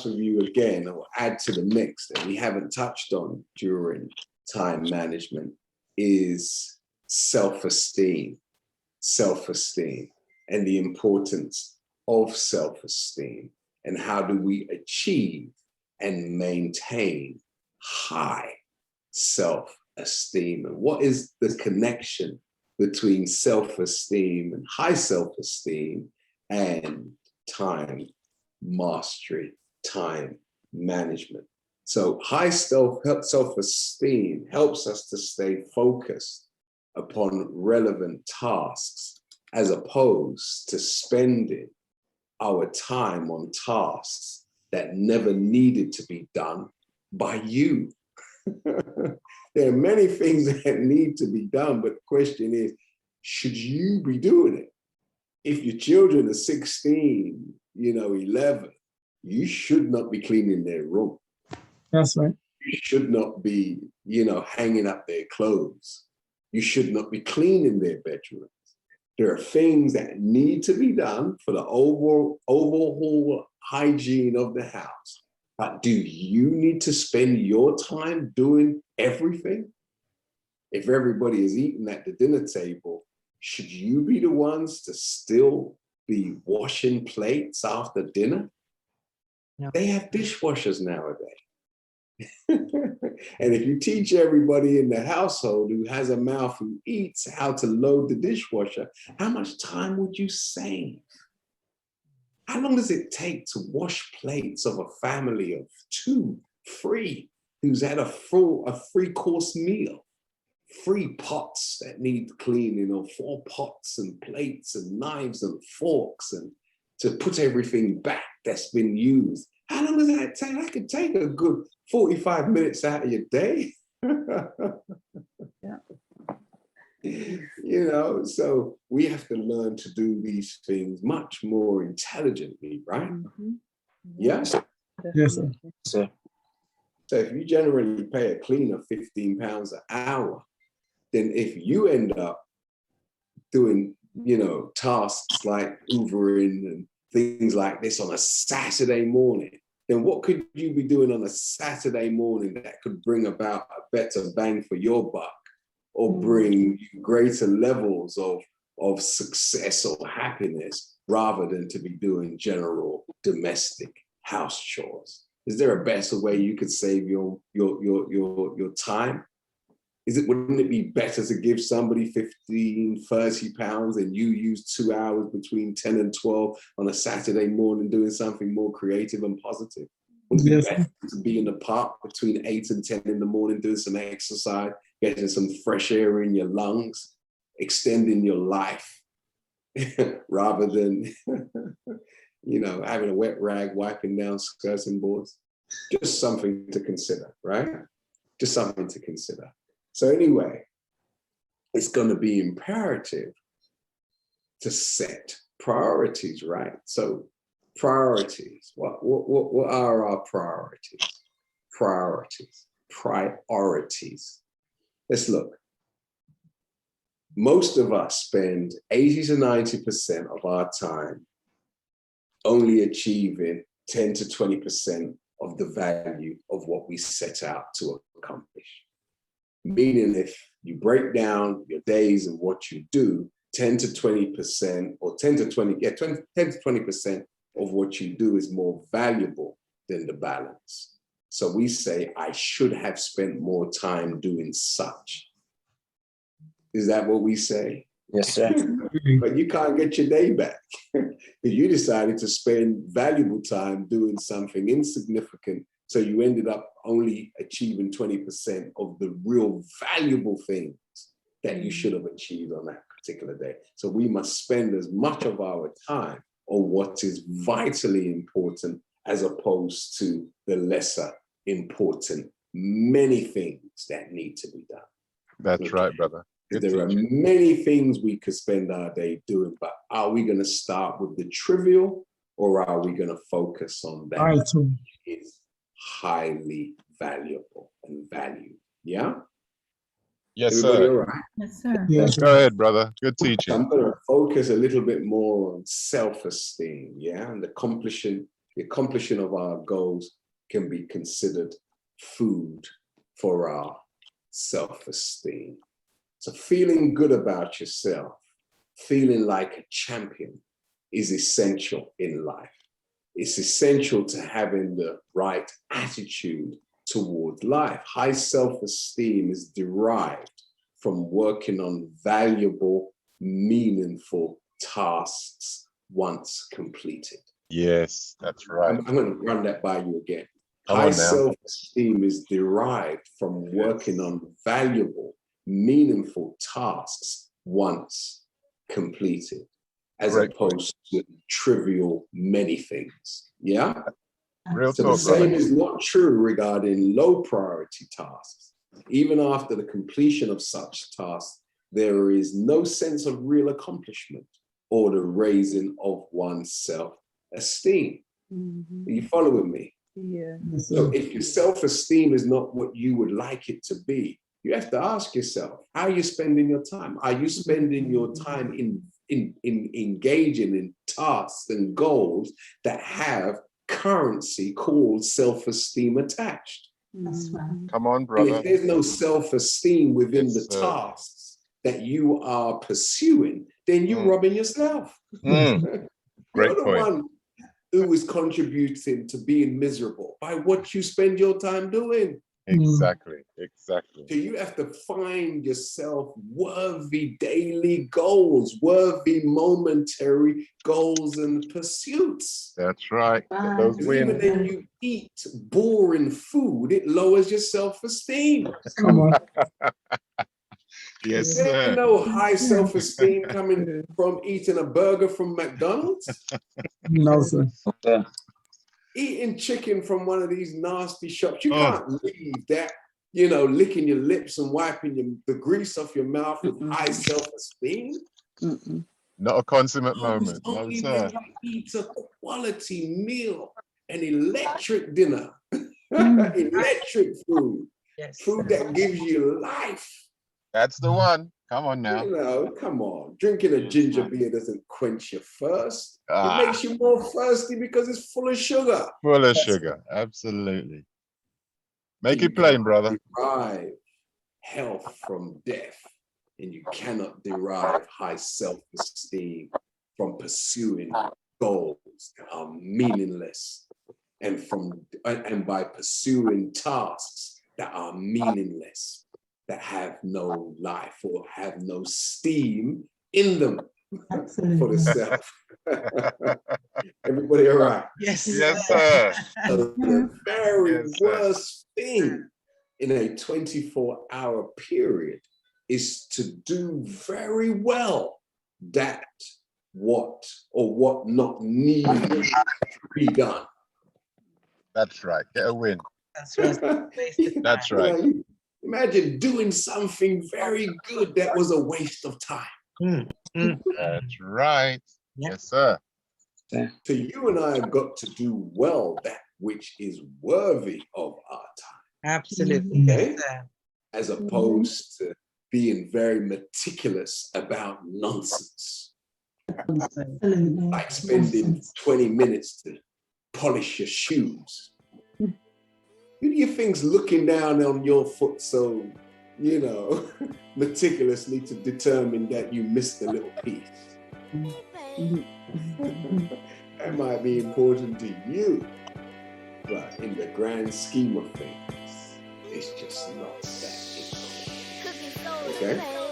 review again, or add to the mix that we haven't touched on during time management is self-esteem, and the importance of self-esteem, and how do we achieve and maintain high self-esteem, and what is the connection between self-esteem and high self-esteem and time mastery, time management. So high self-esteem helps us to stay focused upon relevant tasks, as opposed to spending our time on tasks that never needed to be done by you. There are many things that need to be done, but the question is, should you be doing it? If your children are 16, 11, you should not be cleaning their room. That's right. You should not be, hanging up their clothes. You should not be cleaning their bedrooms. There are things that need to be done for the overall hygiene of the house. But do you need to spend your time doing everything? If everybody is eating at the dinner table, should you be the ones to still be washing plates after dinner? Yeah. They have dishwashers nowadays. And if you teach everybody in the household who has a mouth who eats how to load the dishwasher, how much time would you save? How long does it take to wash plates of a family of 2, 3, who's had a 3-course meal? 3 pots that need cleaning, or 4 pots and plates and knives and forks, and to put everything back that's been used. How long does that take? That could take a good 45 minutes out of your day. Yeah. So we have to learn to do these things much more intelligently, right? Mm-hmm. Yes? Yes, sir. So if you generally pay a cleaner £15 an hour, then if you end up doing, tasks like hoovering and things like this on a Saturday morning, then what could you be doing on a Saturday morning that could bring about a better bang for your buck, or bring you greater levels of success or happiness, rather than to be doing general domestic house chores? Is there a better way you could save your time? Wouldn't it be better to give somebody £15-30 and you use 2 hours between 10 and 12 on a Saturday morning doing something more creative and positive? Wouldn't it be better to be in the park between 8 and 10 in the morning doing some exercise, getting some fresh air in your lungs, extending your life, rather than having a wet rag wiping down skirting boards? Just something to consider, right? Just something to consider. So anyway, it's going to be imperative to set priorities, right? So priorities, what are our priorities? Priorities. Let's look. Most of us spend 80 to 90% of our time only achieving 10 to 20% of the value of what we set out to accomplish. Meaning, if you break down your days and what you do, 10 to 20%, or 10 to 20% of what you do is more valuable than the balance. So we say, I should have spent more time doing such. Is that what we say? Yes, sir. But you can't get your day back. You decided to spend valuable time doing something insignificant, so you ended up only achieving 20% of the real valuable things that you should have achieved on that particular day. So we must spend as much of our time on what is vitally important, as opposed to the lesser important many things that need to be done. That's right, brother. There are many things we could spend our day doing, but are we going to start with the trivial, or are we going to focus on that which is highly valuable and valued? Yeah? Yes, Everybody sir. all right? Yes, sir. Yes, Go ahead, brother. Good teaching. I'm going to focus a little bit more on self-esteem, yeah, and accomplishing the accomplishing of our goals can be considered food for our self-esteem. So feeling good about yourself, feeling like a champion is essential in life. It's essential to having the right attitude towards life. High self-esteem is derived from working on valuable, meaningful tasks once completed. Yes, that's right. I'm going to run that by you again. Come High on now. self-esteem is derived from working on valuable, meaningful tasks once completed, as Great opposed to trivial many things. Yeah? Real So the talk, same brother. is not true regarding low priority tasks. Even after the completion of such tasks, there is no sense of real accomplishment or the raising of one's self-esteem. Are you following me? Yeah. Yes, So sir. if your self-esteem is not what you would like it to be, you have to ask yourself, how are you spending your time? Are you spending your time in engaging in tasks and goals that have currency called self-esteem attached? That's right. Come on, And brother. if there's no self-esteem within Yes, the sir. tasks that you are pursuing, then you're Mm. robbing yourself. Mm, You're great the point. one who is contributing to being miserable by what you spend your time doing. Exactly. Exactly. So you have to find yourself worthy daily goals, worthy momentary goals and pursuits. That's right. Get those Because even wins. when you eat boring food, it lowers your self-esteem. Come on. Yes, There's sir. no high self-esteem coming from eating a burger from McDonald's. No, sir. Eating chicken from one of these nasty shops, you Oh. can't leave that, you know, licking your lips and wiping the grease off your mouth with high self-esteem. Not a consummate It's moment. No, only sir. when you eat a quality meal, an electric dinner, electric food, Yes. food that gives you life. That's the one. Come on now. You know, come on. Drinking a Yes, ginger sir. beer doesn't quench your thirst. It Ah, makes you more thirsty because it's full of sugar. full of sugar. Absolutely. Make You it plain, cannot brother. derive health from death, and you cannot derive high self-esteem from pursuing goals that are meaningless, and by pursuing tasks that are meaningless, that have no life or have no steam in them for the self. Everybody all right? Yes. Yes, sir. So the very Yes, sir. worst thing in a 24-hour period is to do very well that what not needing to be done. That's right. Get a win. That's right. That's You know, right. you imagine doing something very good that was a waste of time. That's right. Yeah. Yes, sir. So you and I have got to do well that which is worthy of our time. Absolutely. Okay? Yes, sir. As opposed to being very meticulous about nonsense, like spending 20 minutes to polish your shoes. Who do you think's looking down on your foot so, you know, meticulously to determine that you missed a little piece? That might be important to you, but in the grand scheme of things, it's just not that important. Okay?